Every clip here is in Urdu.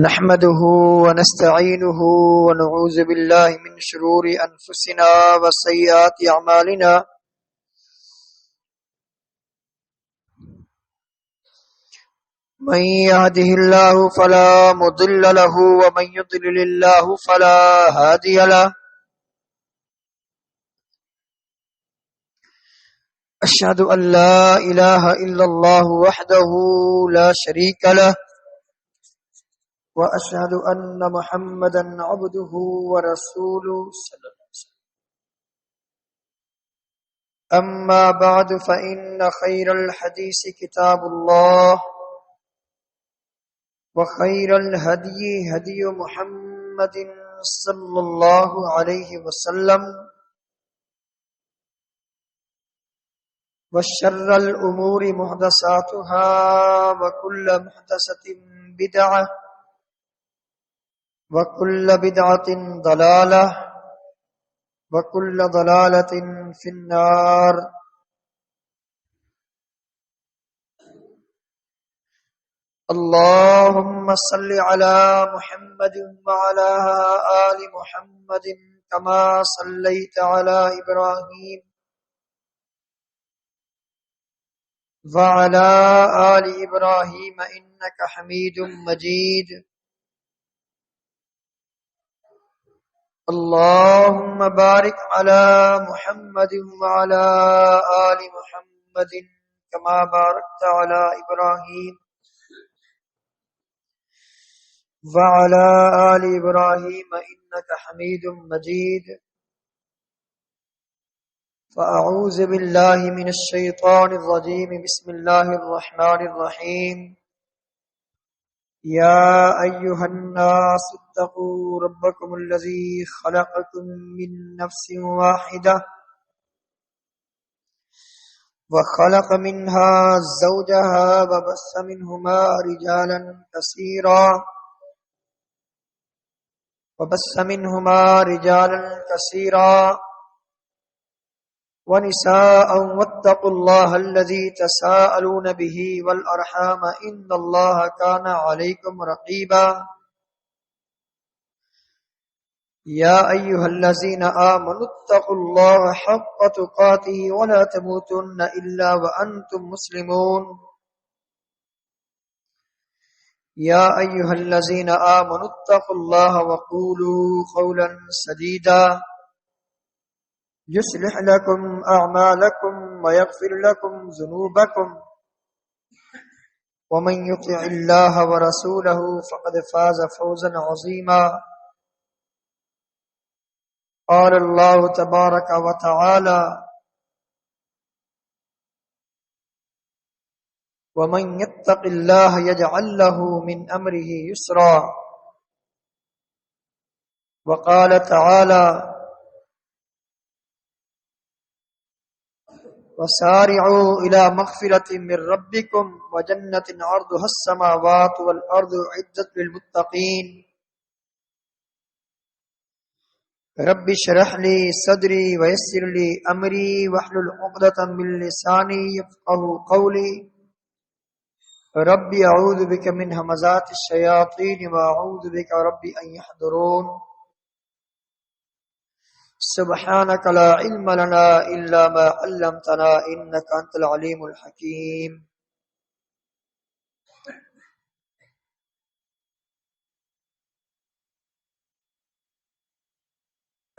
نحمده ونستعينه ونعوذ بالله من شرور أنفسنا وسيئات أعمالنا من يهده الله فلا مضل له ومن يضلل الله فلا هادي له أشهد أن لا إله إلا الله وحده لا شريك له وأشهد أن محمدا عبده ورسوله صلى الله عليه وسلم. أما بعد فإن خير الحديث كتاب الله وخير الهدي هدي محمد صلى الله عليه وسلم وشر الأمور محدثاتها وكل محدثة بدعة وكل بدعة ضلالة وكل ضلالة في النار. اللهم صل على محمد وعلى آل محمد كما صليت على إبراهيم وعلى آل إبراهيم إنك حميد مجيد. اللهم بارك على محمد وعلى آل محمد كما باركت على إبراهيم وعلى آل إبراهيم إنك حميد مجيد. فأعوذ بالله من الشيطان الرجيم. بسم الله الرحمن الرحيم. يا أيها الناس اتقوا ربكم الذي خلقكم من نفس واحدة وخلق منها زوجها وبث منهما رجالا كثيرا ونساء واتقوا الله الذي تساءلون به والأرحام إن الله كان عليكم رقيبا. يا أيها الذين آمنوا اتقوا الله حق تقاته ولا تموتن إلا وأنتم مسلمون. يا أيها الذين آمنوا اتقوا الله وقولوا قولا سديدا يصلح لكم أعمالكم ويغفر لكم ذنوبكم ومن يطع الله ورسوله فقد فاز فوزا عظيما. قال الله تبارك وتعالى: ومن يتق الله يجعل له من أمره يسرا. وقال تعالى: وسارعوا إلى مغفرة من ربكم وجنة عرضها السماوات والأرض أعدت للمتقين. رب اشرح لي صدري ويسر لي أمري واحلل عقدة من لساني يفقهوا قولي. رب أعوذ بك من همزات الشياطين وأعوذ بك رب أن يحضرون. سبحانك لا علم لنا إلا ما علمتنا إنك أنت العليم الحكيم.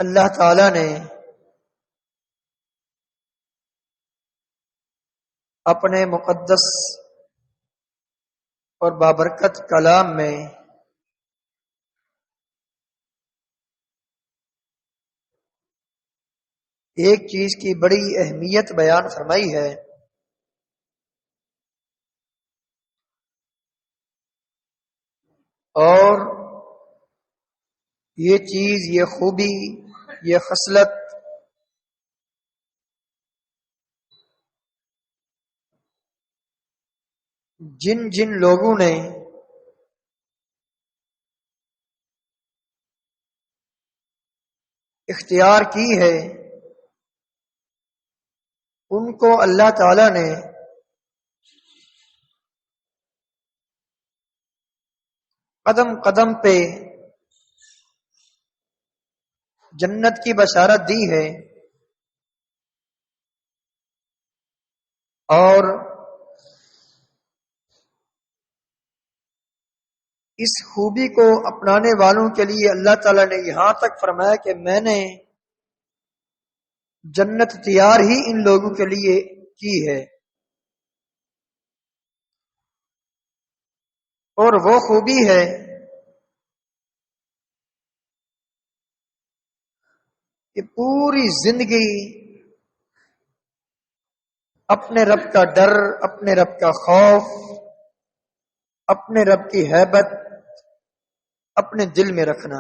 اللہ تعالی نے اپنے مقدس اور بابرکت کلام میں ایک چیز کی بڑی اہمیت بیان فرمائی ہے، اور یہ چیز، یہ خوبی، یہ خصلت جن جن لوگوں نے اختیار کی ہے ان کو اللہ تعالی نے قدم قدم پہ جنت کی بشارت دی ہے، اور اس خوبی کو اپنانے والوں کے لیے اللہ تعالیٰ نے یہاں تک فرمایا کہ میں نے جنت تیار ہی ان لوگوں کے لیے کی ہے۔ اور وہ خوبی ہے کہ پوری زندگی اپنے رب کا ڈر، اپنے رب کا خوف، اپنے رب کی ہیبت اپنے دل میں رکھنا۔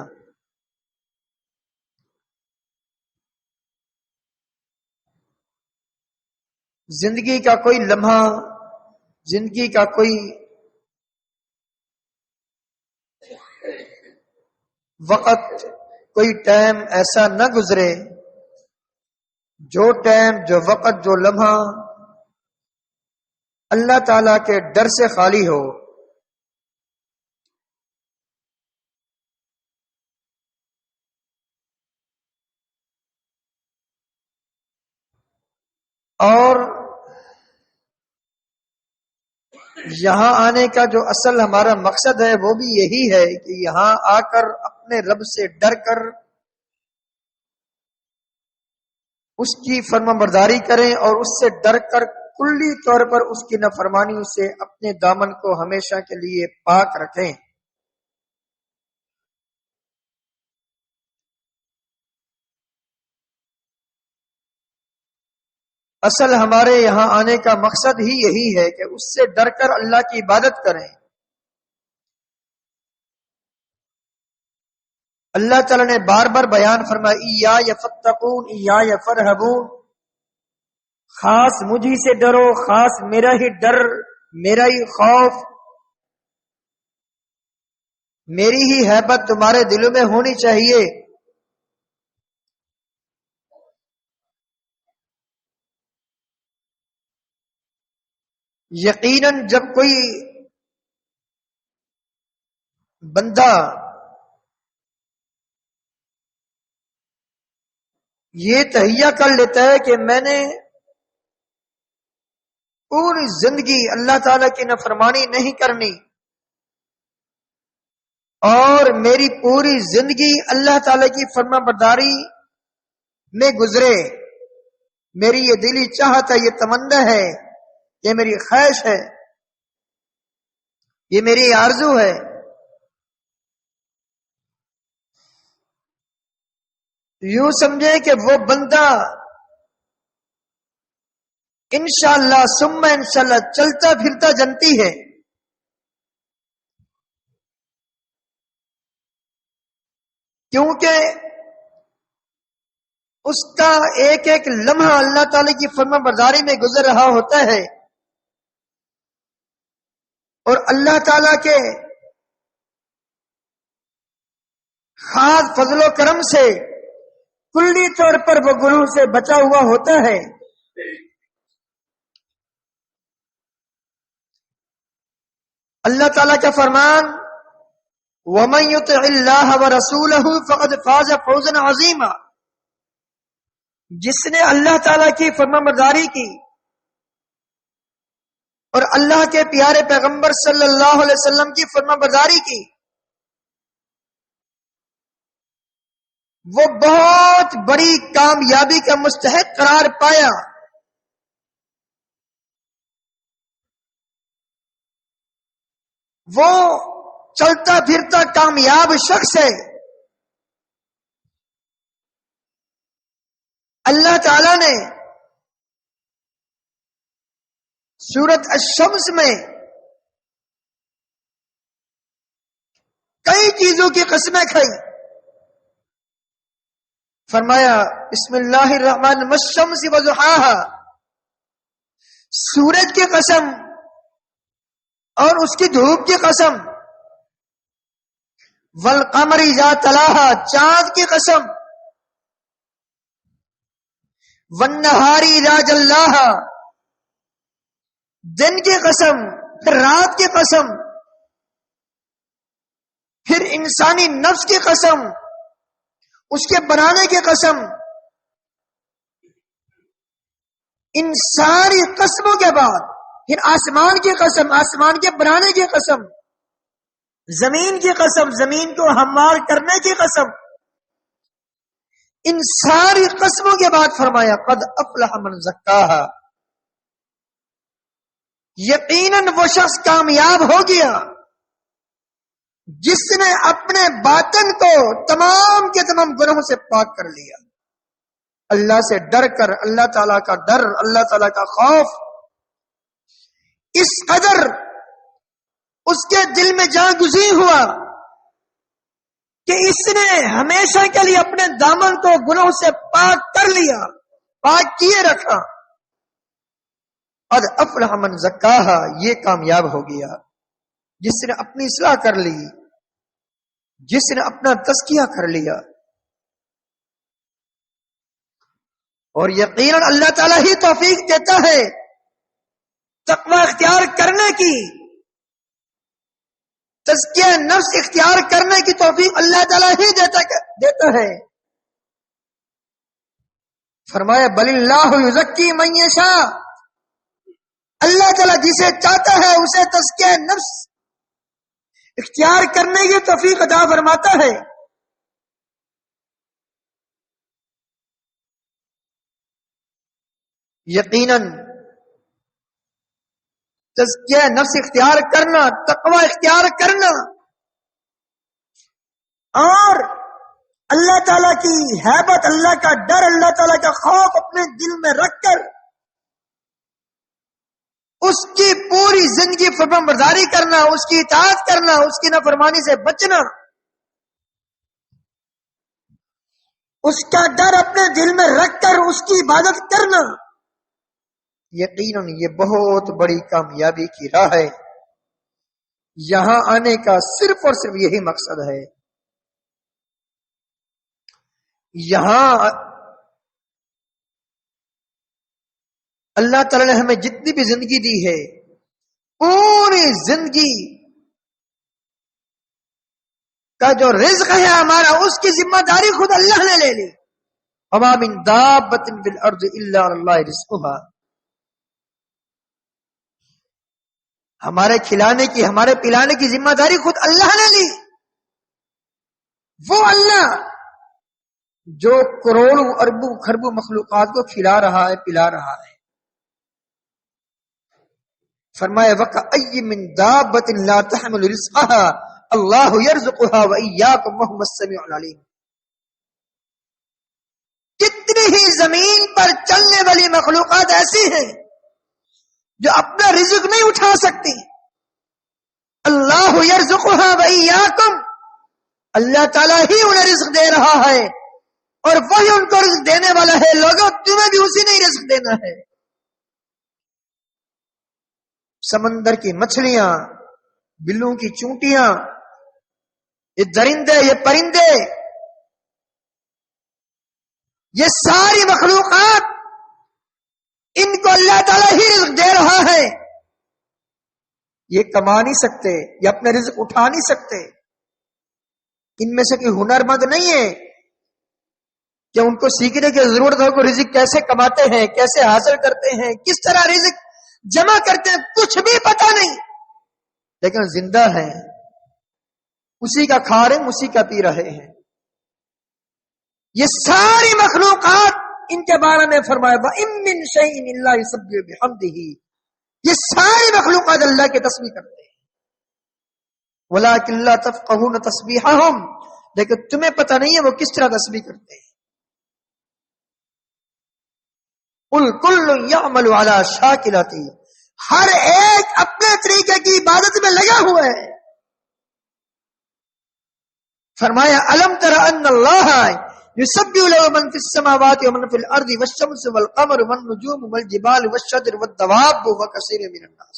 زندگی کا کوئی لمحہ، زندگی کا کوئی وقت، کوئی ٹائم ایسا نہ گزرے جو ٹائم، جو وقت، جو لمحہ اللہ تعالی کے ڈر سے خالی ہو۔ اور یہاں آنے کا جو اصل ہمارا مقصد ہے وہ بھی یہی ہے کہ یہاں آ کر اپنے رب سے ڈر کر اس کی فرمانبرداری کریں، اور اس سے ڈر کر کلی طور پر اس کی نافرمانی سے اپنے دامن کو ہمیشہ کے لیے پاک رکھیں۔ اصل ہمارے یہاں آنے کا مقصد ہی یہی ہے کہ اس سے ڈر کر اللہ کی عبادت کریں۔ اللہ تعالیٰ نے بار بار بیان فرمایا ایایا یفتقون ایایا فرہبون، خاص مجھ ہی سے ڈرو، خاص میرا ہی ڈر، میرا ہی خوف، میری ہی ہیبت تمہارے دلوں میں ہونی چاہیے۔ یقیناً جب کوئی بندہ یہ تہیہ کر لیتا ہے کہ میں نے پوری زندگی اللہ تعالی کی نافرمانی نہیں کرنی، اور میری پوری زندگی اللہ تعالی کی فرما برداری میں گزرے، میری یہ دلی چاہت ہے، یہ تمنا ہے، یہ میری خواہش ہے، یہ میری آرزو ہے، یوں سمجھے کہ وہ بندہ انشاءاللہ ثم انشاءاللہ چلتا پھرتا جنتی ہے۔ کیونکہ اس کا ایک ایک لمحہ اللہ تعالی کی فرما برداری میں گزر رہا ہوتا ہے، اور اللہ تعالی کے خاص فضل و کرم سے کلی طور پر وہ گناہوں سے بچا ہوا ہوتا ہے۔ اللہ تعالیٰ کا فرمان وَمَن يُطِعِ اللَّهَ وَرَسُولَهُ فَقَدْ فَازَ فَوْزًا عَظِيمًا، جس نے اللہ تعالیٰ کی فرمانبرداری کی اور اللہ کے پیارے پیغمبر صلی اللہ علیہ وسلم کی فرمانبرداری کی، وہ بہت بڑی کامیابی کا مستحق قرار پایا۔ وہ چلتا پھرتا کامیاب شخص ہے۔ اللہ تعالی نے سورۃ الشمس میں کئی چیزوں کی قسمیں کھائی، فرمایا بسم اللہ الرحمن والشمس وضحاها، سورج کی قسم اور اس کی دھوپ کی قسم، والقمر اذا تلاها، چاند کی قسم، والنہار اذا جلاها، دن کی قسم، پھر رات کی قسم، پھر انسانی نفس کی قسم، اس کے بنانے کی قسم، ان ساری قسموں کے بعد پھر آسمان کی قسم، آسمان کے بنانے کی قسم، زمین کی قسم، زمین کو ہموار کرنے کی قسم، ان ساری قسموں کے بعد فرمایا قد افلح من زکاہا، یقیناً وہ شخص کامیاب ہو گیا جس نے اپنے باطن کو تمام کے تمام گناہوں سے پاک کر لیا، اللہ سے ڈر کر، اللہ تعالیٰ کا ڈر، اللہ تعالیٰ کا خوف اس قدر اس کے دل میں جا گزین ہوا کہ اس نے ہمیشہ کے لیے اپنے دامن کو گناہوں سے پاک کر لیا، پاک کیے رکھا۔ قد افلح من زکاہا، یہ کامیاب ہو گیا جس نے اپنی اصلاح کر لی، جس نے اپنا تزکیہ کر لیا۔ اور یقیناً اللہ تعالیٰ ہی توفیق دیتا ہے تقوی اختیار کرنے کی، تزکیہ نفس اختیار کرنے کی توفیق اللہ تعالیٰ ہی دیتا ہے۔ فرمایا بل اللہ یزکی من یشاء، اللہ تعالیٰ جسے چاہتا ہے اسے تزکیہ نفس اختیار کرنے کی توفیق عطا فرماتا ہے۔ یقیناً تزکیہ نفس اختیار کرنا، تقوی اختیار کرنا اور اللہ تعالیٰ کی ہیبت، اللہ کا ڈر، اللہ تعالیٰ کا خوف اپنے دل میں رکھ کر اس کی پوری زندگی فرمان برداری کرنا، اس کی اطاعت کرنا، اس کی نافرمانی سے بچنا، اس کا ڈر اپنے دل میں رکھ کر اس کی عبادت کرنا، یقیناً یہ بہت بڑی کامیابی کی راہ ہے۔ یہاں آنے کا صرف اور صرف یہی مقصد ہے۔ یہاں اللہ تعالی نے ہمیں جتنی بھی زندگی دی ہے، پوری زندگی کا جو رزق ہے ہمارا، اس کی ذمہ داری خود اللہ نے لے لی۔ وما من دابۃ فی الارض الا علی اللہ رزقها، ہمارے کھلانے کی، ہمارے پلانے کی ذمہ داری خود اللہ نے لی۔ وہ اللہ جو کروڑوں اربوں خربوں مخلوقات کو کھلا رہا ہے، پلا رہا ہے۔ فرمایا وَكَأَيٍّ مِّن دَابَّةٍ لَا تَحْمِلُ رِزْقَهَا اللَّهُ يَرْزُقُهَا وَإِيَّاكُمْ وَهُوَ السَّمِيعُ الْعَلِيمُ، کتنی ہی زمین پر چلنے والی مخلوقات ایسی ہیں جو اپنا رزق نہیں اٹھا سکتی۔ اللہ یرزقها وإیاکم، اللہ تعالیٰ ہی انہیں رزق دے رہا ہے اور وہی ان کو رزق دینے والا ہے۔ لوگوں تمہیں بھی اسی نے رزق دینا ہے۔ سمندر کی مچھلیاں، بلوں کی چونٹیاں، یہ درندے، یہ پرندے، یہ ساری مخلوقات، ان کو اللہ تعالیٰ ہی رزق دے رہا ہے۔ یہ کما نہیں سکتے، یہ اپنے رزق اٹھا نہیں سکتے۔ ان میں سے کوئی ہنرمند نہیں ہے کہ ان کو سیکھنے کی ضرورت ہو کہ رزق کیسے کماتے ہیں، کیسے حاصل کرتے ہیں، کس طرح رزق جمع کرتے ہیں، کچھ بھی پتہ نہیں، لیکن زندہ ہیں، اسی کا کھا رہے ہیں، اسی کا پی رہے ہیں۔ یہ ساری مخلوقات، ان کے بارے میں فرمایا وَإِن مِّن شَيْءٍ إِلَّا يُسَبِّحُ بِحَمْدِهِ، یہ ساری مخلوقات اللہ کی تسبیح کرتے ہیں۔ وَلَٰكِن لَّا تَفْقَهُونَ تَسْبِيحَهُمْ، لیکن تمہیں پتہ نہیں ہے وہ کس طرح تسبیح کرتے ہیں۔ قُلْ كُلٌّ يَعْمَلُ عَلَىٰ شَاكِلَتِهِ، ہر ایک اپنے طریقے کی عبادت میں لگا ہوا ہے۔ فرمایا أَلَمْ تَرَ أَنَّ اللَّهَ يُسَبِّحُ لَهُ مَن فِي السَّمَاوَاتِ وَمَن فِي الْأَرْضِ وَالشَّمْسُ وَالْقَمَرُ وَالنُّجُومُ وَالْجِبَالُ وَالشَّجَرُ وَالدَّوَابُّ وَكَثِيرٌ مِّنَ النَّاسِ،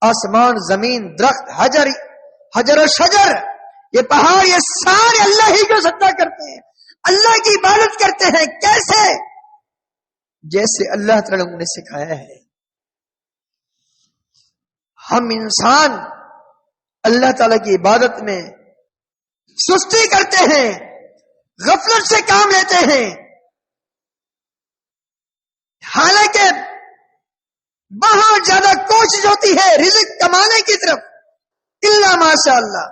آسمان، زمین، درخت، حجر و شجر، یہ پہاڑ، یہ سارے اللہ ہی کو سجدہ کرتے ہیں، اللہ کی عبادت کرتے ہیں۔ کیسے؟ جیسے اللہ تعالیٰ نے انہیں سکھایا ہے۔ ہم انسان اللہ تعالیٰ کی عبادت میں سستی کرتے ہیں، غفلت سے کام لیتے ہیں، حالانکہ بہت زیادہ کوشش ہوتی ہے رزق کمانے کی طرف، الا ماشاء اللہ،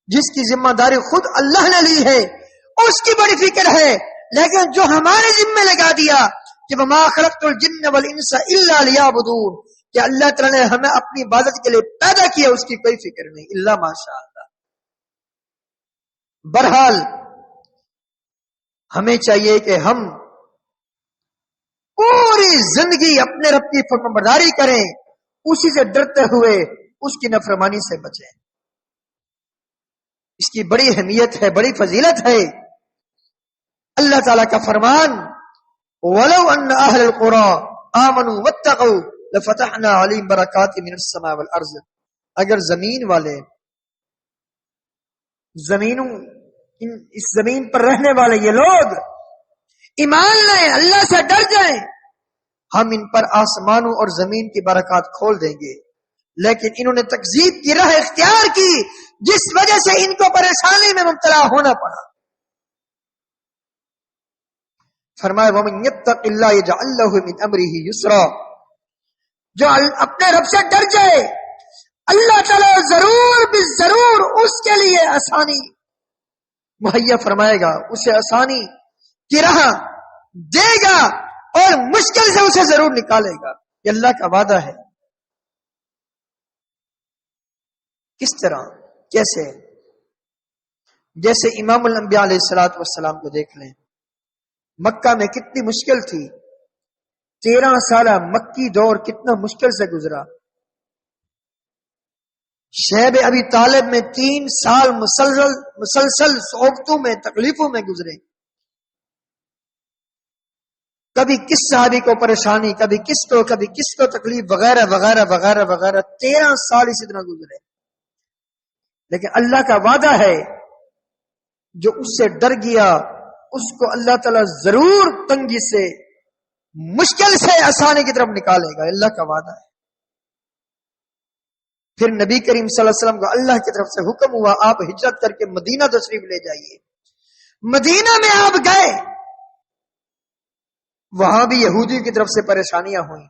جس کی ذمہ داری خود اللہ نے لی ہے اس کی بڑی فکر ہے، لیکن جو ہمارے ذمہ لگا دیا کہ وما خلقت الجن والانس الا لیعبدون، کہ اللہ تعالی نے ہمیں اپنی عبادت کے لیے پیدا کیا، اس کی کوئی فکر نہیں، الا ماشاء اللہ۔ بہرحال ہمیں چاہیے کہ ہم پوری زندگی اپنے رب کی فرمانبرداری کریں، اسی سے ڈرتے ہوئے اس کی نافرمانی سے بچیں۔ اس کی بڑی اہمیت ہے، بڑی فضیلت ہے۔ اللہ تعالیٰ کا فرمان وَلَوْ أَنَّ أَهْلَ الْقُرَىٰ آمَنُوا وَاتَّقَوْا لَفَتَحْنَا عَلَيْهِمْ بَرَكَاتٍ مِّنَ السَّمَاءِ وَالْأَرْضِ، اگر زمین والے، اس زمین پر رہنے والے یہ لوگ ایمان لائیں، اللہ سے ڈر جائیں، ہم ان پر آسمانوں اور زمین کی برکات کھول دیں گے، لیکن انہوں نے تکذیب کی راہ اختیار کی، جس وجہ سے ان کو پریشانی میں مبتلا ہونا پڑا۔ فرمایا وَمَن يَتَّقِ اللَّهَ يَجْعَل لَّهُ مِنْ أَمْرِهِ يُسْرًا، جو اپنے رب سے ڈر جائے اللہ تعالیٰ ضرور بالضرور اس کے لیے آسانی مہیا فرمائے گا، اسے آسانی کی راہ دے گا اور مشکل سے اسے ضرور نکالے گا، یہ اللہ کا وعدہ ہے۔ کس طرح؟ کیسے؟ جیسے امام الانبیاء علیہ الصلوۃ والسلام کو دیکھ لیں، مکہ میں کتنی مشکل تھی، 13 سالہ مکی دور کتنا مشکل سے گزرا۔ شیب ابی طالب میں 3 سال مسلسل صعوبتوں میں، تکلیفوں میں گزرے، کبھی کس صحابی کو پریشانی، کبھی کس کو تکلیف، وغیرہ وغیرہ وغیرہ وغیرہ، 13 سال اسی طرح گزرے، لیکن اللہ کا وعدہ ہے جو اس سے ڈر گیا اس کو اللہ تعالیٰ ضرور تنگی سے، مشکل سے آسانی کی طرف نکالے گا، اللہ کا وعدہ ہے۔ پھر نبی کریم صلی اللہ علیہ وسلم کو اللہ کی طرف سے حکم ہوا آپ ہجرت کر کے مدینہ تشریف لے جائیے۔ مدینہ میں آپ گئے، وہاں بھی یہودیوں کی طرف سے پریشانیاں ہوئیں،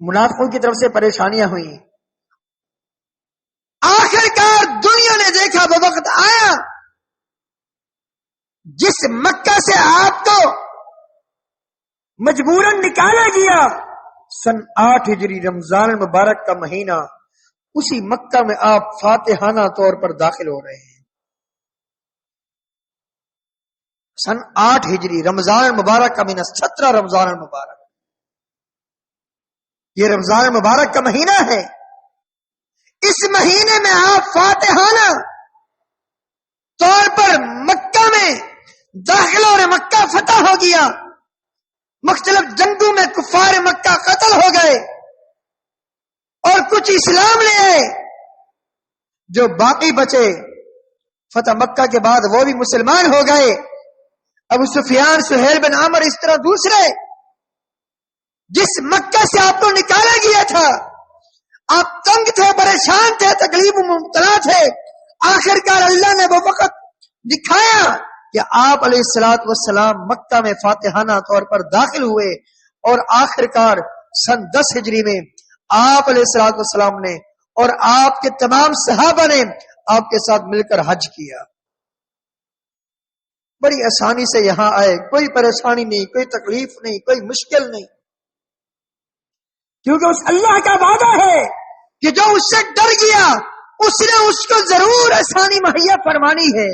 منافقوں کی طرف سے پریشانیاں ہوئیں، آخر کار دنیا نے دیکھا وہ وقت آیا جس مکہ سے آپ کو مجبوراً نکالا گیا، سن 8 ہجری رمضان المبارک کا مہینہ، اسی مکہ میں آپ فاتحانہ طور پر داخل ہو رہے ہیں۔ سن 8 ہجری رمضان المبارک کا مہینہ، 17 رمضان المبارک، یہ رمضان المبارک کا مہینہ ہے، اس مہینے میں آپ فاتحانہ طور پر مکہ میں داخل ہو رہے، مکہ فتح ہو گیا، مختلف جنگوں میں کفار مکہ قتل ہو گئے اور کچھ اسلام لے آئے، جو باقی بچے فتح مکہ کے بعد وہ بھی مسلمان ہو گئے، ابو سفیان، سہیل بن عامر، اس طرح دوسرے، جس مکہ سے آپ کو نکالا گیا تھا، آپ تنگ تھے، پریشان تھے، تکلیف میں مبتلا تھے، آخر کار اللہ نے وہ وقت دکھایا کہ آپ علیہ الصلوۃ والسلام مکہ میں فاتحانہ طور پر داخل ہوئے، اور آخر کار سن 10 ہجری میں آپ علیہ الصلوۃ والسلام نے اور آپ کے تمام صحابہ نے آپ کے ساتھ مل کر حج کیا، بڑی آسانی سے یہاں آئے، کوئی پریشانی نہیں، کوئی تکلیف نہیں، کوئی مشکل نہیں، کیونکہ اس اللہ کا وعدہ ہے کہ جو اس سے ڈر گیا اس نے اس کو ضرور آسانی مہیا فرمانی ہے۔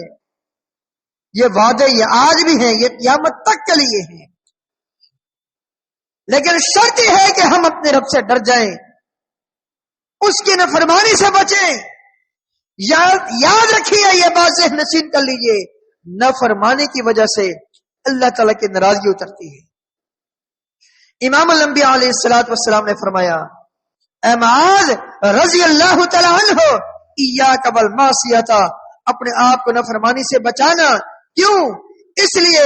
یہ وعدے یہ آج بھی ہیں، یہ قیامت تک کے لیے ہیں، لیکن شرط یہ ہے کہ ہم اپنے رب سے ڈر جائیں، اس کی نافرمانی سے بچیں۔ یاد رکھیے، یہ بات ذہن نشین کر لیجئے، نافرمانی کی وجہ سے اللہ تعالیٰ کی ناراضگی اترتی ہے۔ امام الانبیاء علیہ الصلوۃ والسلام نے فرمایا، اے معاذ رضی اللہ تعالیٰ عنہ، ایاک والمعصیۃ، اپنے آپ کو نافرمانی سے بچانا، کیوں؟ اس لیے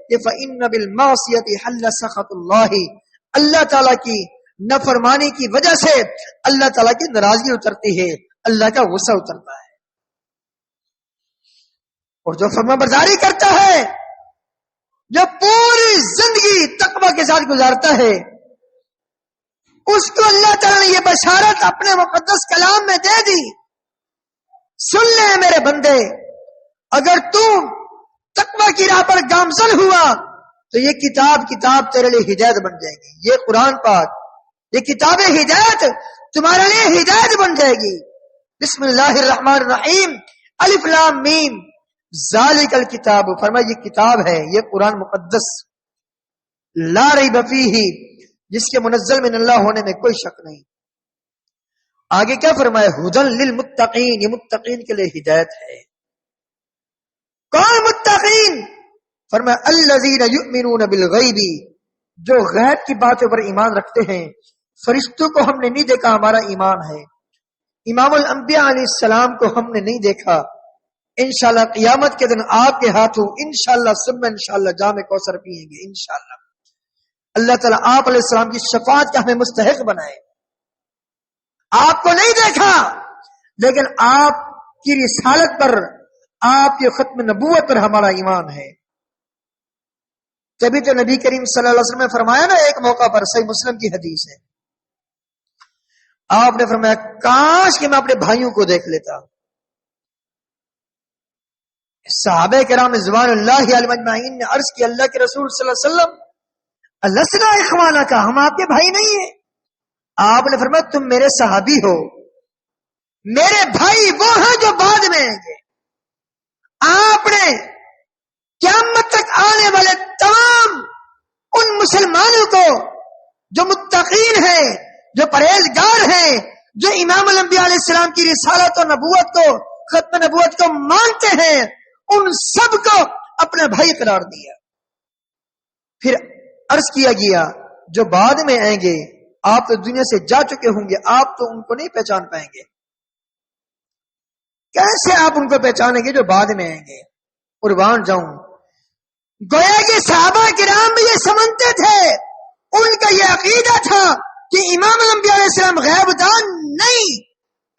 کہ فإن بالمعصیۃ حل سخط اللہ، اللہ تعالیٰ کی نافرمانی کی وجہ سے اللہ تعالیٰ کی ناراضگی اترتی ہے، اللہ کا غصہ اترتا ہے۔ اور جو فرما برداری کرتا ہے، جو پوری زندگی تقوی کے ساتھ گزارتا ہے، اس کو اللہ تعالیٰ نے یہ بشارت اپنے مقدس کلام میں دے دی، سن لے میرے بندے، اگر تم تقوی کی راہ پر گامزن ہوا تو یہ کتاب تیرے لیے ہدایت بن جائے گی. یہ قرآن پاک، یہ کتاب ہدایت تمہارے لیے ہدایت بن جائے گی. بسم اللہ الرحمن الرحیم، الف لام میم، ذالک الکتاب، فرمایا یہ کتاب ہے، یہ قرآن مقدس، لا ریب فیہ، جس کے منزل من اللہ ہونے میں کوئی شک نہیں. آگے کیا فرمایا؟ ھدی للمتقین، یہ متقین کے لیے ہدایت ہے. کون متقین؟ فرمایا الذین یؤمنون بالغیب، جو غیب کی باتوں پر ایمان رکھتے ہیں. فرشتوں کو ہم نے نہیں دیکھا، ہمارا ایمان ہے. امام الانبیاء علیہ السلام کو ہم نے نہیں دیکھا، انشاءاللہ قیامت کے دن آپ کے ہاتھوں انشاءاللہ ثم انشاءاللہ جام کوثر پیئیں گے انشاءاللہ. اللہ تعالیٰ آپ علیہ السلام کی شفاعت کا ہمیں مستحق بنائے. آپ کو نہیں دیکھا، لیکن آپ کی رسالت پر، آپ کے ختم نبوت پر ہمارا ایمان ہے. تبھی تو نبی کریم صلی اللہ علیہ وسلم نے فرمایا نا، ایک موقع پر، صحیح مسلم کی حدیث ہے، آپ نے فرمایا کاش کہ میں اپنے بھائیوں کو دیکھ لیتا. صحابہ کرام رضوان اللہ علیہم اجمعین نے عرض کی اللہ کے رسول صلی اللہ علیہ وسلم لسنا اخوانا کا، ہم آپ کے بھائی نہیں ہیں. آپ نے فرمایا تم میرے صحابی ہو، میرے بھائی وہ ہیں جو بعد میں آئیں گے. آپ نے قیامت تک آنے والے تمام ان مسلمانوں کو جو متقین ہیں، جو پرہیزگار ہیں، جو امام الانبیاء علیہ السلام کی رسالت اور نبوت کو، ختم نبوت کو مانتے ہیں، ان سب کو اپنا بھائی قرار دیا. پھر عرض کیا گیا جو بعد میں آئیں گے، آپ تو دنیا سے جا چکے ہوں گے، آپ تو ان کو نہیں پہچان پائیں گے. کیسے آپ ان کو پہچانیں گے جو بعد میں آئیں گے؟ قربان جاؤں، گویا کہ صحابہ کرام بھی یہ سمجھتے تھے، ان کا یہ عقیدہ تھا کہ امام الانبیاء علیہ السلام غیب دان نہیں.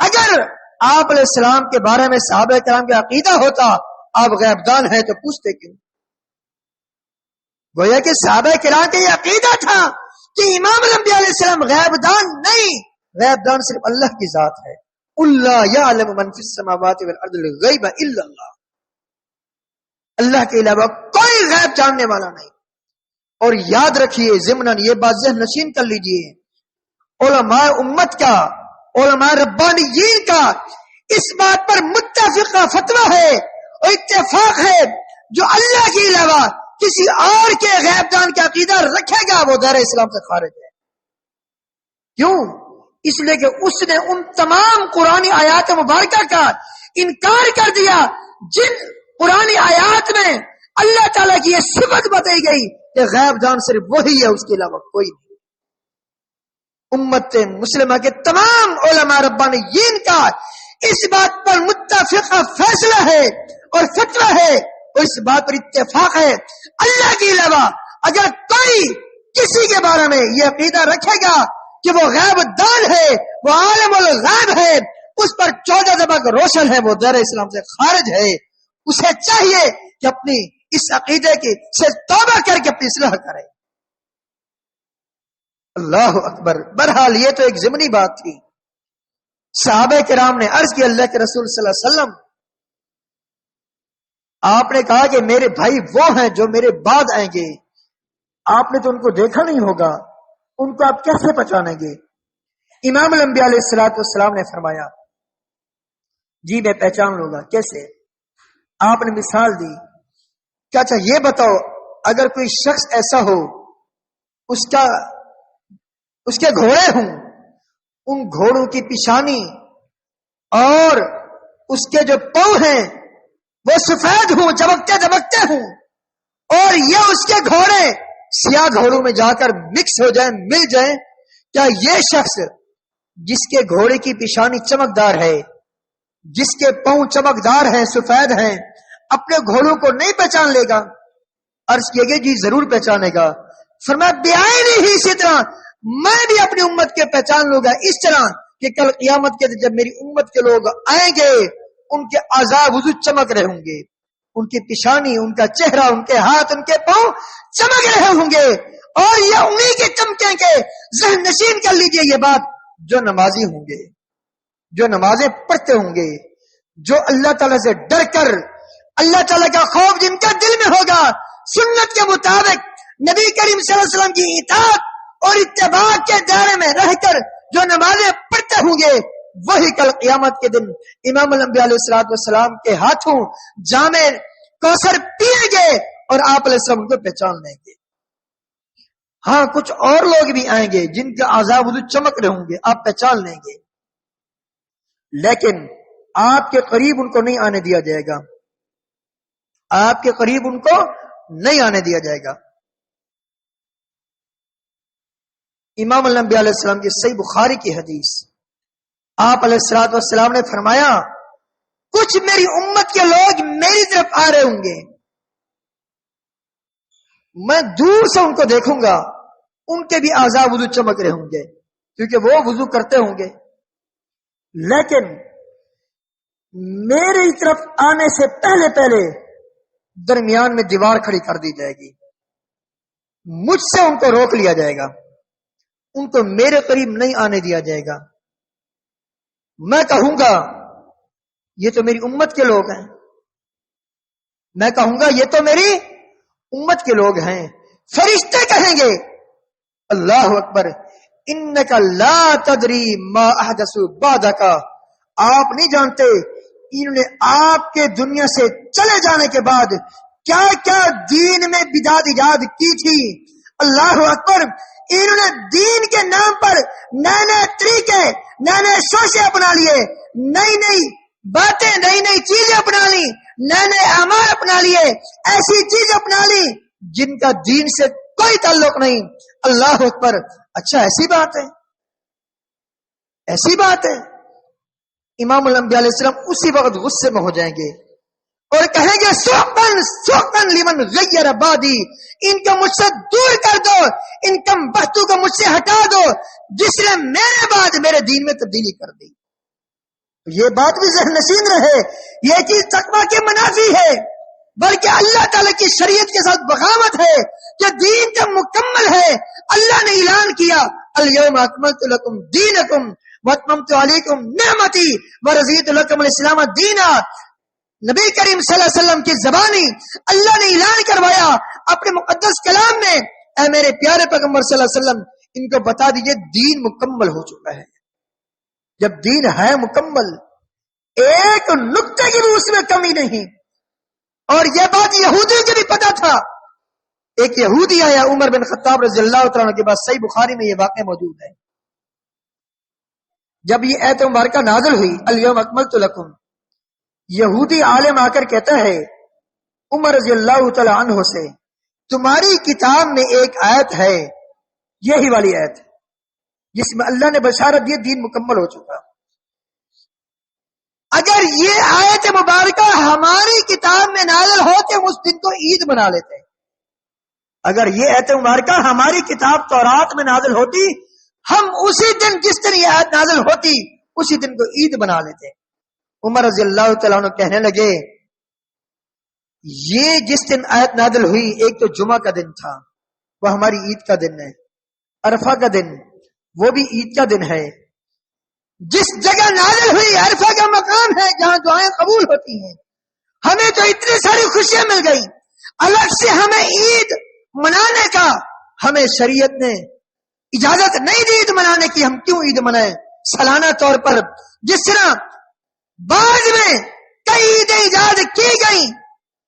اگر آپ علیہ السلام کے بارے میں صحابہ کرام کا عقیدہ ہوتا آپ غیب دان ہیں تو پوچھتے کیوں؟ گویا کہ صحابہ کرام کا یہ عقیدہ تھا کہ امام الانبیاء علیہ السلام غیب دان نہیں، غیب دان صرف اللہ کی ذات ہے. اللہ یعلم من فی السماوات والارض الغیب الا اللہ، اللہ کے علاوہ کوئی غیب جاننے والا نہیں. اور یاد رکھیے ضمناً یہ بات ذہن نشین کر لیجئے، علماء امت کا، علماء ربانیین کا اس بات پر متفقہ فتویٰ ہے اور اتفاق ہے، جو اللہ کے علاوہ کسی اور کے غیب دان کا عقیدہ رکھے گا وہ دائرہ اسلام سے خارج ہے. کیوں؟ اس لیے کہ اس نے ان تمام قرآنی آیات مبارکہ کا انکار کر دیا جن قرآنی آیات میں اللہ تعالیٰ کی یہ صفت بتائی گئی کہ غیب دان صرف وہی ہے، اس کے علاوہ کوئی نہیں. امت مسلمہ کے تمام علماء ربانیین کا اس بات پر متفقہ فیصلہ ہے اور فتویٰ ہے اور اس بات پر اتفاق ہے، اللہ کے علاوہ اگر کوئی کسی کے بارے میں یہ عقیدہ رکھے گا کہ وہ غیب دان ہے، وہ عالم الغیب ہے، اس پر 14 طبق روشن ہے، وہ دائرہ اسلام سے خارج ہے. اسے چاہیے کہ اپنی اس عقیدے کی سے توبہ کر کے اپنی اصلاح کرے. اللہ اکبر. بہرحال یہ تو ایک ضمنی بات تھی. صحابہ کرام نے عرض کی اللہ کے رسول صلی اللہ علیہ وسلم، آپ نے کہا کہ میرے بھائی وہ ہیں جو میرے بعد آئیں گے، آپ نے تو ان کو دیکھا نہیں ہوگا، ان کو آپ کیسے پہچانیں گے؟ امام الانبیاء علیہ السلام نے فرمایا جی میں پہچان لوں گا. کیسے؟ آپ نے مثال دی کہ اچھا یہ بتاؤ، اگر کوئی شخص ایسا ہو اس کے گھوڑے ہوں، ان گھوڑوں کی پیشانی اور اس کے جو پاؤں ہیں وہ سفید ہوں، چمکتے چمکتے ہوں، اور یہ اس کے گھوڑے سیاہ گھوڑوں میں جا کر مکس ہو جائیں، مل جائیں، کیا یہ شخص جس کے گھوڑے کی پیشانی چمکدار ہے، جس کے پاؤں چمکدار ہیں، سفید ہیں، اپنے گھوڑوں کو نہیں پہچان لے گا؟ عرض کیے گئے جی ضرور پہچانے گا. فرمایا بیائن ہی اسی طرح میں بھی اپنی امت کے پہچان لوں گا، اس طرح کہ کل قیامت کے جب میری امت کے لوگ آئیں گے ان کے اعضاء وضو چمک رہے ہوں گے، ان کی پیشانی، ان کا چہرہ، ان کے ہاتھ، ان کے پاؤں چمک رہے ہوں گے، اور یہ انہی کے چمکیں کے ذہن نشین کر لیجئے یہ بات، جو نمازی ہوں گے، جو نمازیں پڑھتے ہوں گے، جو اللہ تعالیٰ سے ڈر کر اللہ تعالیٰ کا خوف جن کا دل میں ہوگا، سنت کے مطابق نبی کریم صلی اللہ علیہ وسلم کی اطاعت اور اتباع کے دائرے میں رہ کر جو نمازیں پڑھتے ہوں گے، وہی کل قیامت کے دن امام الانبیاء علیہ الصلوۃ والسلام کے ہاتھوں جام کوثر پیئیں گے اور آپ علیہ السلام کو پہچان لیں گے۔ ہاں کچھ اور لوگ بھی آئیں گے جن کے اعضاء وضو چمک رہے ہوں گے، آپ پہچان لیں گے، لیکن آپ کے قریب ان کو نہیں آنے دیا جائے گا، آپ کے قریب ان کو نہیں آنے دیا جائے گا۔ امام الانبیاء علیہ السلام کی صحیح بخاری کی حدیث، آپ علیہ الصلوۃ والسلام نے فرمایا کچھ میری امت کے لوگ میری طرف آ رہے ہوں گے، میں دور سے ان کو دیکھوں گا، ان کے بھی اعضاء وضو چمک رہے ہوں گے کیونکہ وہ وضو کرتے ہوں گے، لیکن میری طرف آنے سے پہلے پہلے درمیان میں دیوار کھڑی کر دی جائے گی، مجھ سے ان کو روک لیا جائے گا، ان کو میرے قریب نہیں آنے دیا جائے گا۔ میں کہوں گا یہ تو میری امت کے لوگ ہیں، میں کہوں گا یہ تو میری امت کے لوگ ہیں، فرشتے کہیں گے اللہ اکبر انک لا تدری ما احدثوا بعدک، آپ نہیں جانتے انہوں نے آپ کے دنیا سے چلے جانے کے بعد کیا کیا دین میں بدعت ایجاد کی تھی۔ اللہ اکبر، انہوں نے دین کے نام پر نئے نئے طریقے، نئے نئے شوشے اپنا لیے، نئی نئی باتیں، نئی نئی چیزیں اپنا لی، نئے نئے اعمال اپنا لیے، ایسی چیز اپنا لی جن کا دین سے کوئی تعلق نہیں۔ اللہ اکبر، اچھا ایسی بات ہے، ایسی بات ہے۔ امام الانبیاء علیہ السلام اسی وقت غصے میں ہو جائیں گے اور کہیں گے سوقن سوقن لمن غیر بعدی، ان کو مجھ سے دور کر دو، ان کم بختوں کو مجھ سے ہٹا دو جس نے میرے بعد میرے دین میں تبدیلی کر دی۔ یہ بات بھی ذہن نشین رہے، یہ چیز تقویٰ کے منافی ہے، بلکہ اللہ تعالیٰ کی شریعت کے ساتھ بغاوت ہے کہ دین کا مکمل ہے۔ اللہ نے اعلان کیا الیوم اکملت لکم دینکم واتممت علیکم نعمتی ورضیت لکم الاسلام دینا۔ نبی کریم صلی اللہ علیہ وسلم کی زبانی اللہ نے اعلان کروایا اپنے مقدس کلام میں، اے میرے پیارے پیغمبر صلی اللہ علیہ وسلم ان کو بتا دیجئے دین مکمل ہو چکا ہے۔ جب دین ہے مکمل، ایک نقطے کی بھی اس میں کمی نہیں، اور یہ بات یہودی کو بھی پتا تھا۔ ایک یہودی آیا عمر بن خطاب رضی اللہ تعالیٰ عنہ کے بعد، صحیح بخاری میں یہ واقعہ موجود ہے، جب یہ ایت مبارکہ نازل ہوئی الیوم اکملت لکم، یہودی عالم آ کر کہتا ہے عمر رضی اللہ تعالی عنہ سے، تمہاری کتاب میں ایک آیت ہے، یہی والی آیت جس میں اللہ نے بشارت دی دین مکمل ہو چکا، اگر یہ آیت مبارکہ ہماری کتاب میں نازل ہوتے ہم اس دن کو عید بنا لیتے، اگر یہ آیت مبارکہ ہماری کتاب تورات میں نازل ہوتی ہم اسی دن جس دن یہ آیت نازل ہوتی اسی دن کو عید بنا لیتے۔ عمر رضی اللہ تعالیٰ عنہ کہنے لگے یہ جس دن آیت نازل ہوئی ایک تو جمعہ کا دن تھا، وہ ہماری عید کا دن ہے، عرفہ کا دن وہ بھی عید کا دن ہے، جس جگہ نازل ہوئی عرفہ کا مقام ہے جہاں دعائیں قبول ہوتی ہیں، ہمیں تو اتنی ساری خوشیاں مل گئی، الگ سے ہمیں عید منانے کا ہمیں شریعت نے اجازت نہیں دی عید منانے کی، ہم کیوں عید منائیں سالانہ طور پر؟ جس طرح بعد میں کئی عیدیں ایجاد کی گئی،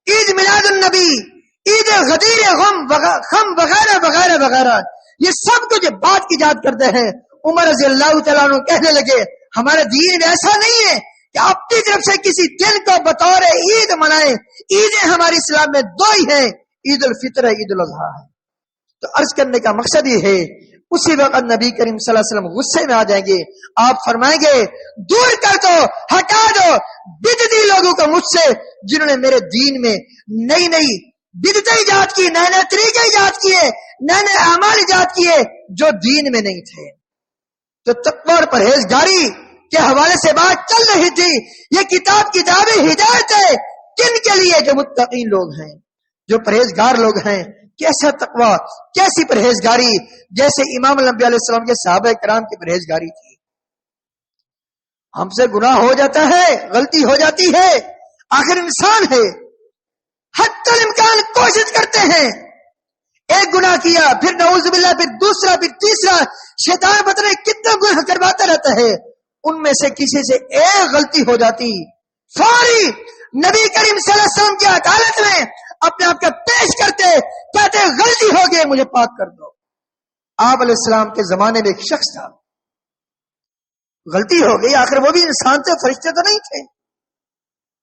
عید میلاد النبی، عید غدیر خم وغیرہ وغیرہ وغیرہ، یہ سب کچھ بات کی ایجاد کرتے ہیں۔ عمر رضی اللہ تعالیٰ عنہ کہنے لگے ہمارے دین میں ایسا نہیں ہے کہ اپنی طرف سے کسی دن کو بطور عید منائیں، عیدیں ہماری اسلام میں دو ہی ہیں، عید الفطر ہے، عید الاضحیٰ ہے۔ تو عرض کرنے کا مقصد یہ ہے اسی وقت نبی کریم صلی اللہ علیہ وسلم غصے میں آ جائیں گے، آپ فرمائیں گے دور کر دو، ہٹا دو بدعتی لوگوں کو مجھ سے جنہوں نے میرے دین میں نئی نئی بدعتیں ایجاد کی، نئے نئے طریقے ایجاد کیے، نئے نئے اعمال ایجاد کیے جو دین میں نہیں تھے۔ تو تقوی اور پرہیزگاری کے حوالے سے بات چل رہی تھی، یہ کتاب ہدایت ہے، کن کے لیے؟ جو متقین لوگ ہیں، جو پرہیزگار لوگ ہیں۔ کیسا تقوی، کیسی پرہیزگاری، جیسے امام الانبیاء علیہ السلام کے صحابہ کرام کی پرہیزگاری تھی۔ ہم سے گناہ ہو جاتا ہے، غلطی ہو جاتی ہے، آخر انسان ہے، حتی الامکان کوشش کرتے ہیں۔ ایک گناہ کیا، پھر نعوذ باللہ، پھر دوسرا، پھر تیسرا، شیطان پتہ نہیں کتنا گناہ کرواتا رہتا ہے۔ ان میں سے کسی سے ایک غلطی ہو جاتی، فوری نبی کریم صلی اللہ علیہ وسلم کی عدالت میں اپنے آپ کا پیش کرتے، کہتے غلطی ہو گئی، مجھے پاک کر دو۔ آپ علیہ السلام کے زمانے میں ایک شخص تھا، غلطی ہو گئی، آخر وہ بھی انسان تھے، فرشتے تو نہیں تھے۔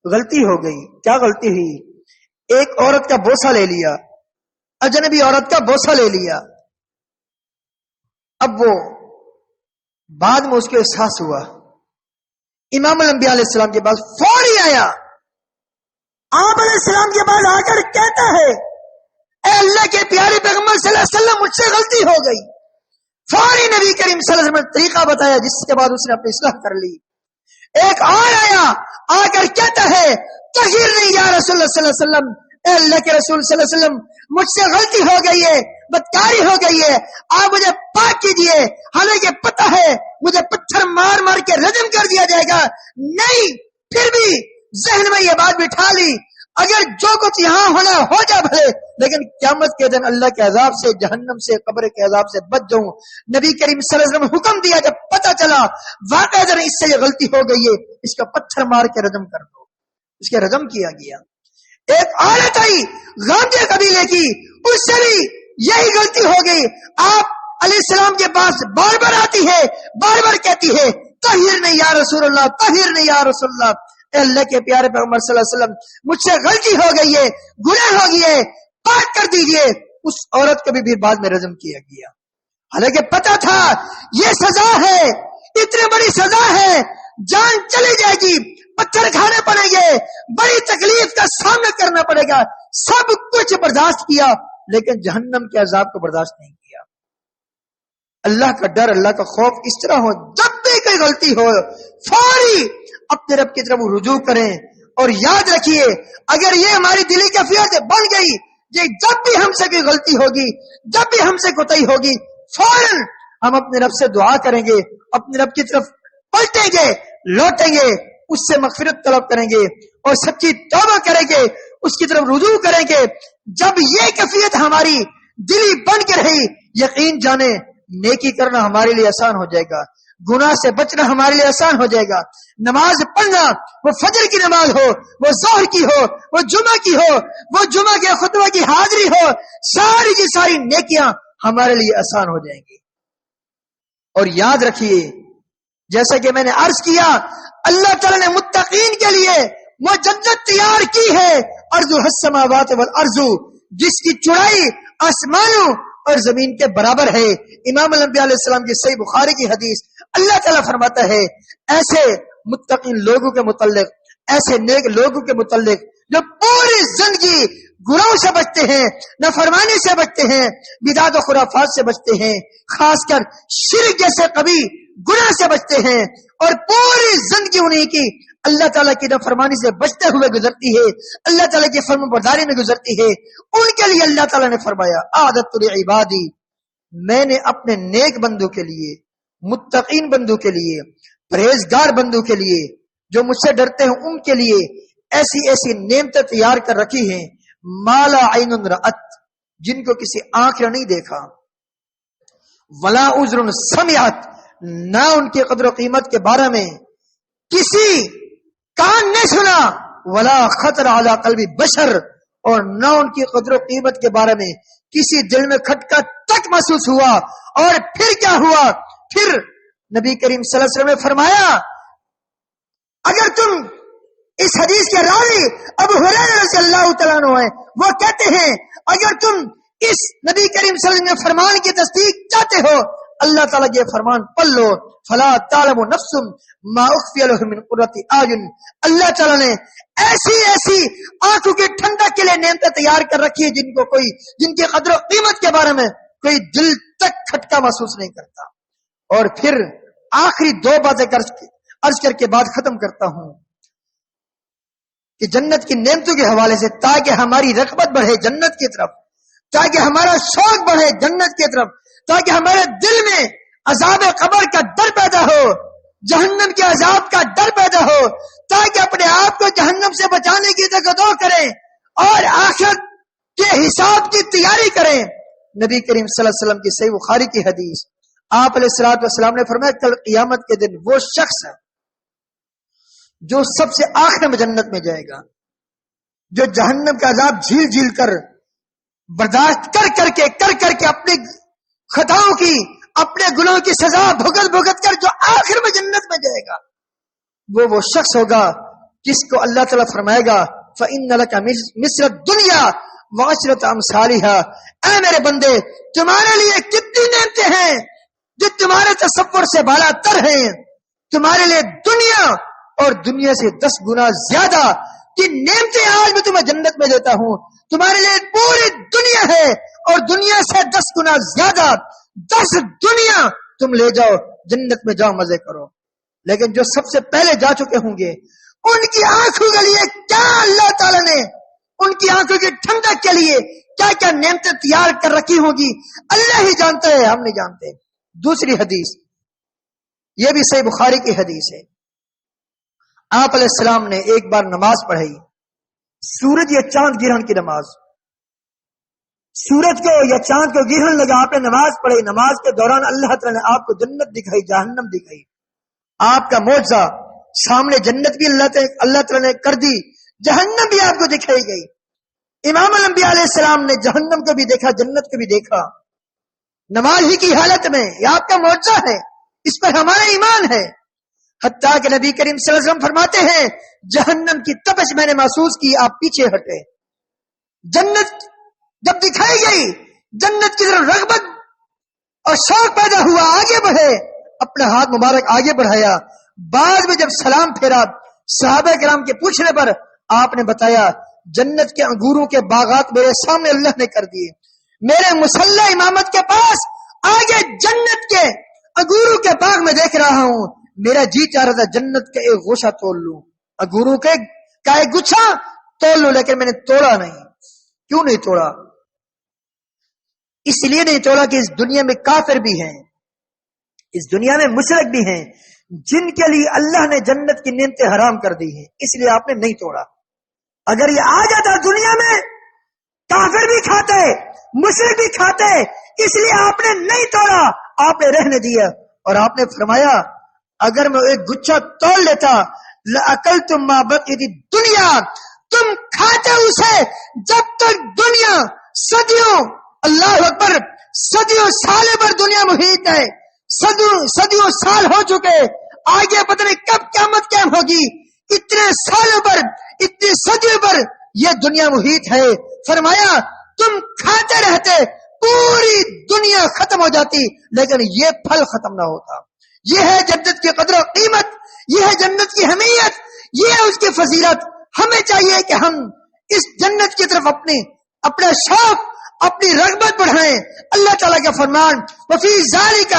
غلطی ہو گئی، کیا غلطی ہوئی؟ ایک عورت کا بوسہ لے لیا، اجنبی عورت کا بوسہ لے لیا۔ اب وہ بعد میں اس کو احساس ہوا، امام الانبیاء علیہ السلام کے پاس فوری آیا، آپ علیہ السلام کے پاس آ کر کہتا ہے اے اللہ کے پیارے پیغمبر صلی اللہ علیہ وسلم، مجھ سے غلطی ہو گئی۔ فوری نبی کریم صلی اللہ علیہ وسلم نے طریقہ بتایا، جس کے بعد اس نے اپنی اصلاح کر لی۔ ایک اور آیا، آ کر کہتا ہے تغیر نہیں یا رسول اللہ صلی اللہ علیہ وسلم، اے اللہ کے رسول صلی اللہ علیہ وسلم، مجھ سے غلطی ہو گئی ہے، بدکاری ہو گئی ہے، آپ مجھے پاک کیجئے۔ حالانکہ پتہ ہے مجھے پتھر مار مار کے رجم کر دیا جائے گا، نہیں، پھر بھی ذہن میں یہ بات بٹھا لی، اگر جو کچھ یہاں ہونا ہو جا بھلے، لیکن قیامت کے دن اللہ کے عذاب سے، جہنم سے، قبر کے عذاب سے بچ جاؤں۔ نبی کریم صلی اللہ علیہ وسلم حکم دیا، جب پتہ چلا واقعہ اس سے یہ غلطی ہو گئی ہے، اس کا پتھر مار کے رجم کر دو۔ اس کے رجم کیا گیا۔ ایک عورت آئی غامدیہ قبیلے کی، اس سے بھی یہی غلطی ہو گئی، آپ علیہ السلام کے پاس بار بار آتی ہے، بار بار کہتی ہے طاہر نہیں یا رسول اللہ، طاہر نہیں یا رسول اللہ، اے اللہ کے پیارے پیغمبر صلی اللہ علیہ وسلم، مجھ سے غلطی ہو گئی ہے، گناہ ہو گئی ہے، پاک کر دیجئے۔ اس عورت کو بھی بعد میں رجم کیا گیا، حالانکہ پتا تھا یہ سزا ہے، اتنی بڑی سزا ہے، جان چلی جائے گی، پتھر کھانے پڑیں گے، بڑی تکلیف کا سامنا کرنا پڑے گا، سب کچھ برداشت کیا، لیکن جہنم کے عذاب کو برداشت نہیں کیا۔ اللہ کا ڈر، اللہ کا خوف اس طرح ہو، جب بھی کوئی غلطی ہو فوری اپنے رب کی طرف رجوع کریں، اور یاد رکھیے اگر یہ ہماری دلی کیفیت بن گئی، یہ جب بھی ہم سے کوئی غلطی ہوگی، جب بھی ہم سے کوتاہی ہوگی، فوراً ہم اپنے رب سے دعا کریں گے، اپنے رب کی طرف پلٹیں گے، لوٹیں گے، اس سے مغفرت طلب کریں گے اور سچی توبہ کریں گے، اس کی طرف رجوع کریں گے۔ جب یہ کیفیت ہماری دلی بن کے رہی، یقین جانے نیکی کرنا ہمارے لیے آسان ہو جائے گا، گناہ سے بچنا ہمارے لیے آسان ہو جائے گا، نماز پڑھنا، وہ فجر کی نماز ہو، وہ ظہر کی ہو، وہ جمعہ کی ہو، وہ جمعہ کے خطبہ کی حاضری ہو، ساری کی ساری نیکیاں ہمارے لیے آسان ہو جائیں گی۔ اور یاد رکھیے جیسا کہ میں نے عرض کیا، اللہ تعالی نے متقین کے لیے وہ جنت تیار کی ہے، ارض السماوات والارض، جس کی چوڑائی آسمانوں اور زمین کے برابر ہے۔ امام الانبیاء علیہ السلام کی صحیح بخاری کی حدیث، اللہ تعالیٰ فرماتا ہے ایسے متقین لوگوں کے متعلق، ایسے نیک لوگوں کے متعلق جو پوری زندگی گناہوں سے بچتے ہیں، نافرمانی سے بچتے ہیں، بدعت و خرافات سے بچتے ہیں، خاص کر شرک جیسے کبھی گناہ سے بچتے ہیں، اور پوری زندگی انہیں کی اللہ تعالیٰ کی نافرمانی سے بچتے ہوئے گزرتی ہے، اللہ تعالیٰ کی فرمان برداری میں گزرتی ہے، ان کے لیے اللہ تعالیٰ نے فرمایا اعددت لعبادی، میں نے اپنے نیک بندوں کے لیے، متقین بندوں کے لیے، پرہیزگار بندوں کے لیے، جو مجھ سے ڈرتے ہیں ان کے لیے ایسی ایسی نعمتیں تیار کر رکھی ہیں، مالا عین رأت، جن کو کسی آنکھ نے نہیں دیکھا، ولا اذن سمعت، نہ ان کی قدر و قیمت کے بارے میں کسی کان نے سنا، ولا خطر علی قلب بشر، اور نہ ان کی قدر و قیمت کے بارے میں کسی دل میں کھٹکا تک محسوس ہوا۔ اور پھر کیا ہوا؟ پھر نبی کریم صلی اللہ علیہ وسلم نے فرمایا، اگر تم اس حدیث کے راوی ابو ہریرہ رضی اللہ تعالیٰ عنہ ہیں، وہ کہتے ہیں اگر تم اس نبی کریم صلی اللہ علیہ وسلم کے فرمان کی تصدیق چاہتے ہو، اللہ تعالیٰ کے فرمان پڑھ لو، فلا تعلم نفس ما اخفی لهم من قرۃ اعین، اللہ تعالیٰ نے ایسی ایسی آنکھوں کی ٹھنڈک کے لیے نعمتیں تیار کر رکھی ہے جن کی قدر و قیمت کے بارے میں کوئی دل تک کھٹکا محسوس نہیں کرتا۔ اور پھر آخری دو باتیں عرض کر کے بعد ختم کرتا ہوں۔ کہ جنت کی نعمتوں کے حوالے سے، تاکہ ہماری رغبت بڑھے جنت کی طرف، تاکہ ہمارا شوق بڑھے جنت کی طرف، تاکہ ہمارے دل میں عذاب قبر کا ڈر پیدا ہو، جہنم کے عذاب کا ڈر پیدا ہو، تاکہ اپنے آپ کو جہنم سے بچانے کی تقدو کریں اور آخرت کے حساب کی تیاری کریں۔ نبی کریم صلی اللہ علیہ وسلم کی صحیح بخاری کی حدیث، آپ علیہ الصلوۃ والسلام نے فرمایا کل قیامت کے دن وہ شخص ہے جو سب سے آخر میں جنت میں جائے گا، جو جہنم کا عذاب جھیل جھیل کر برداشت کر کے اپنے خطاؤں کی، اپنے گناہوں کی سزا بھگت کر جو آخر میں جنت میں جائے گا، وہ شخص ہوگا جس کو اللہ تعالیٰ فرمائے گا فَإِنَّ لَكَ مِثْلَ الدُّنْيَا وَعَشْرَةَ أَمْثَالِهَا، اے میرے بندے تمہارے لیے کتنی نعمتیں ہیں جو تمہارے تصور سے بالا تر ہیں، تمہارے لیے دنیا اور دنیا سے 10 گنا زیادہ کی نعمتیں آج میں تمہیں جنت میں دیتا ہوں، تمہارے لیے پوری دنیا ہے اور دنیا سے 10 گنا زیادہ، 10 دنیا تم لے جاؤ، جنت میں جاؤ، مزے کرو۔ لیکن جو سب سے پہلے جا چکے ہوں گے ان کی آنکھوں کے لیے کیا اللہ تعالیٰ نے ان کی آنکھوں کی ٹھنڈک کے لیے کیا کیا نعمتیں تیار کر رکھی ہوں گی، اللہ ہی جانتا ہے، ہم نہیں جانتے۔ دوسری حدیث، یہ بھی صحیح بخاری کی حدیث ہے، آپ علیہ السلام نے ایک بار نماز پڑھائی، سورج یا چاند گرہن کی نماز، سورج کو یا چاند کو گرہن لگا، آپ نے نماز پڑھی، نماز کے دوران اللہ تعالیٰ نے آپ کو جنت دکھائی، جہنم دکھائی، آپ کا معجزہ سامنے، جنت بھی اللہ تعالیٰ نے کر دی، جہنم بھی آپ کو دکھائی گئی۔ امام الانبیاء علیہ السلام نے جہنم کو بھی دیکھا، جنت کو بھی دیکھا، نماز ہی کی حالت میں، یہ آپ کا معجزہ ہے، اس پر ہمارا ایمان ہے۔ حتیٰ کہ نبی کریم صلی اللہ علیہ وسلم فرماتے ہیں جہنم کی تپش میں نے محسوس کی، آپ پیچھے ہٹے۔ جنت جب دکھائی گئی، جنت کی طرف رغبت اور شوق پیدا ہوا، آگے بڑھے، اپنا ہاتھ مبارک آگے بڑھایا، بعد میں جب سلام پھیرا صحابہ کرام کے پوچھنے پر آپ نے بتایا جنت کے انگوروں کے باغات میرے سامنے اللہ نے کر دیے، میرے مصلی امامت کے پاس آگے جنت کے انگوروں کے باغ میں دیکھ رہا ہوں، میرا جی چاہ رہا تھا جنت کا ایک گوشہ توڑ لوں، انگوروں کا ایک گچھا توڑ لوں، لیکن میں نے توڑا نہیں۔ کیوں نہیں توڑا؟ اس لیے نہیں توڑا کہ اس دنیا میں کافر بھی ہیں، اس دنیا میں مشرک بھی ہیں جن کے لیے اللہ نے جنت کی نعمتیں حرام کر دی ہیں، اس لیے آپ نے نہیں توڑا۔ اگر یہ آ جاتا دنیا میں، کافر بھی کھاتے، مشرک بھی کھاتے، اس لیے آپ نے نہیں توڑا، آپ نے رہنے دیا، اور آپ نے فرمایا اگر میں ایک گچھا توڑ لیتا لَأَكَلْتُمْ مَا بَقِيَتِ الدُّنْيَا، تم کھاتے اسے جب تک دنیا، صدیوں، اللہ اکبر، صدیوں سال پر دنیا محیط ہے، صدیوں سال ہو چکے، آگے پتہ نہیں کب قیامت قائم ہوگی، اتنے سالوں پر، اتنی صدیوں پر یہ دنیا محیط ہے۔ فرمایا تم کھاتے رہتے، پوری دنیا ختم ہو جاتی لیکن یہ پھل ختم نہ ہوتا۔ یہ ہے جنت کی قدر و قیمت، یہ ہے جنت کی اہمیت، یہ ہے اس کی فضیلت۔ ہمیں چاہیے کہ ہم اس جنت کی طرف اپنا شوق، اپنی رغبت بڑھائیں۔ اللہ تعالیٰ کا فرمان وفی ذالک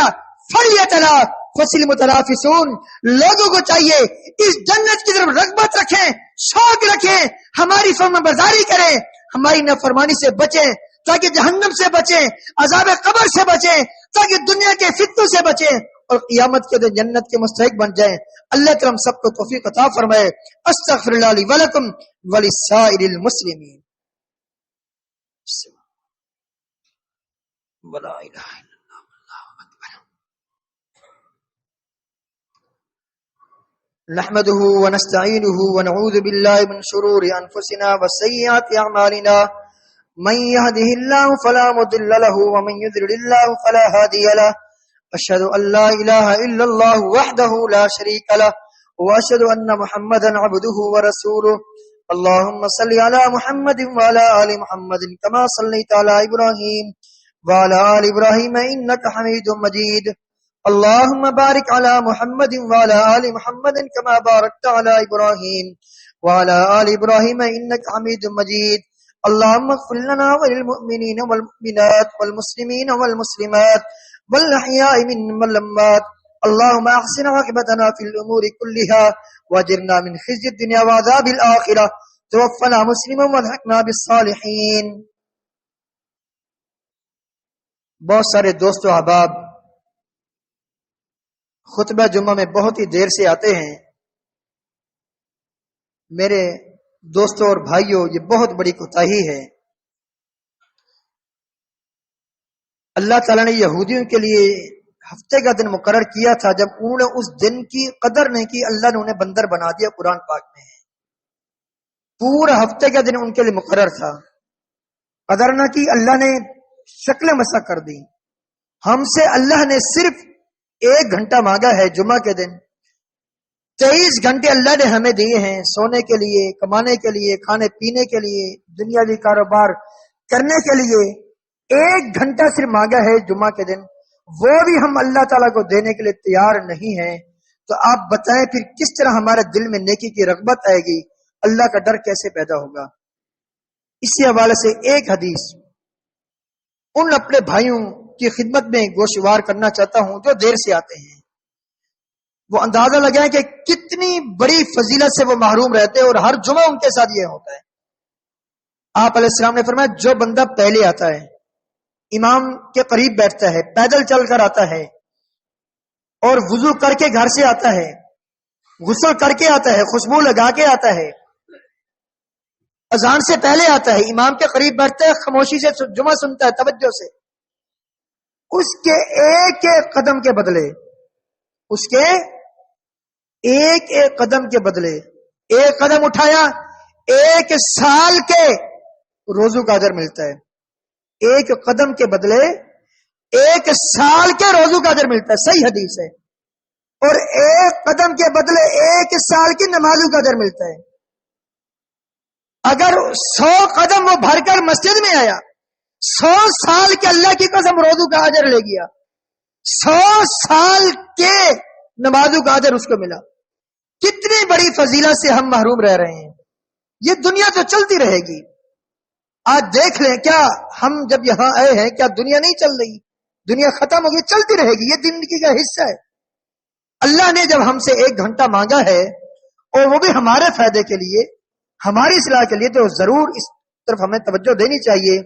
فلیتنافس المتنافسون، لوگوں کو چاہیے اس جنت کی طرف رغبت رکھیں، شوق رکھیں، ہماری فرمان برداری کریں، ہماری نافرمانی سے بچیں تاکہ جہنم سے بچیں، عذاب قبر سے بچیں، تاکہ دنیا کے فتنوں سے بچیں اور قیامت کے دن جنت کے مستحق بن جائیں۔ اللہ تعالیٰ ہم سب کو توفیق عطا فرمائے۔ استغفر اللہ لی ولکم ولسائر المسلمین۔ ولا الہ الا اللہ اکبر۔ نحمده ونستعینه ونعوذ باللہ من شرور انفسنا وسیئات اعمالنا، من يهده الله فلا مضل له ومن يضلل الله فلا هادي له، اشهد ان لا اله الا الله وحده لا شريك له واشهد ان محمدا عبده ورسوله۔ اللهم صل على محمد وعلى ال محمد كما صليت على ابراهيم وعلى ال ابراهيم انك حميد مجيد۔ اللهم بارك على محمد وعلى ال محمد كما باركت على ابراهيم وعلى ال ابراهيم انك حميد مجيد۔ اللهم اغفر لنا وللمؤمنين والمؤمنات والمسلمين والمسلمات والأحياء منهم والأموات اللهم احسن عاقبتنا في الامور كلها واجرنا من خزي الدنيا وعذاب الاخره توفنا مسلما والحقنا بالصالحین۔ بہت سارے دوست و احباب خطبہ جمعہ میں بہت ہی دیر سے آتے ہیں۔ میرے دوستوں اور بھائیوں، یہ بہت بڑی کوتاہی ہے۔ اللہ تعالیٰ نے یہودیوں کے لیے ہفتے کا دن مقرر کیا تھا، جب انہوں نے اس دن کی قدر نہیں کی، اللہ نے انہیں بندر بنا دیا۔ قرآن پاک میں ہے پورا ہفتے کا دن ان کے لیے مقرر تھا، قدر نہ کی، اللہ نے شکل مسا کر دی۔ ہم سے اللہ نے صرف 1 گھنٹہ مانگا ہے جمعہ کے دن، 23 گھنٹے اللہ نے ہمیں دیے ہیں سونے کے لیے، کمانے کے لیے، کھانے پینے کے لیے، دنیاوی کاروبار کرنے کے لیے۔ 1 گھنٹہ صرف مانگا ہے جمعہ کے دن، وہ بھی ہم اللہ تعالیٰ کو دینے کے لیے تیار نہیں ہیں۔ تو آپ بتائیں پھر کس طرح ہمارے دل میں نیکی کی رغبت آئے گی، اللہ کا ڈر کیسے پیدا ہوگا؟ اسی حوالے سے ایک حدیث ان اپنے بھائیوں کی خدمت میں گوشوار کرنا چاہتا ہوں جو دیر سے آتے ہیں۔ وہ اندازہ لگائیں کہ کتنی بڑی فضیلت سے وہ محروم رہتے ہیں، اور ہر جمعہ ان کے ساتھ یہ ہوتا ہے۔ آپ علیہ السلام نے فرمایا، جو بندہ پہلے آتا ہے، امام کے قریب بیٹھتا ہے، پیدل چل کر آتا ہے، اور وضو کر کے گھر سے آتا ہے، غسل کر کے آتا ہے، خوشبو لگا کے آتا ہے، اذان سے پہلے آتا ہے، امام کے قریب بیٹھتا ہے، خاموشی سے جمعہ سنتا ہے، توجہ سے، اس کے ایک ایک قدم کے بدلے، اس کے ایک ایک قدم کے بدلے، ایک قدم اٹھایا 1 سال کے روزوں کا اجر ملتا ہے۔ ایک قدم کے بدلے 1 سال کے روزوں کا اجر ملتا ہے، صحیح حدیث ہے۔ اور 1 قدم کے بدلے 1 سال کی نمازوں کا اجر ملتا ہے۔ اگر 100 قدم وہ بھر کر مسجد میں آیا، 100 سال کے اللہ کی قسم روزوں کا اجر لے گیا، 100 سال کے نمازوں کا اجر اس کو ملا۔ کتنی بڑی فضیلت سے ہم محروم رہ رہے ہیں۔ یہ دنیا تو چلتی رہے گی، آج دیکھ لیں، کیا ہم جب یہاں آئے ہیں کیا دنیا نہیں چل رہی؟ دنیا ختم ہوگی، چلتی رہے گی، یہ زندگی کا حصہ ہے۔ اللہ نے جب ہم سے 1 گھنٹہ مانگا ہے، اور وہ بھی ہمارے فائدے کے لیے، ہماری اصلاح کے لیے، تو ضرور اس طرف ہمیں توجہ دینی چاہیے۔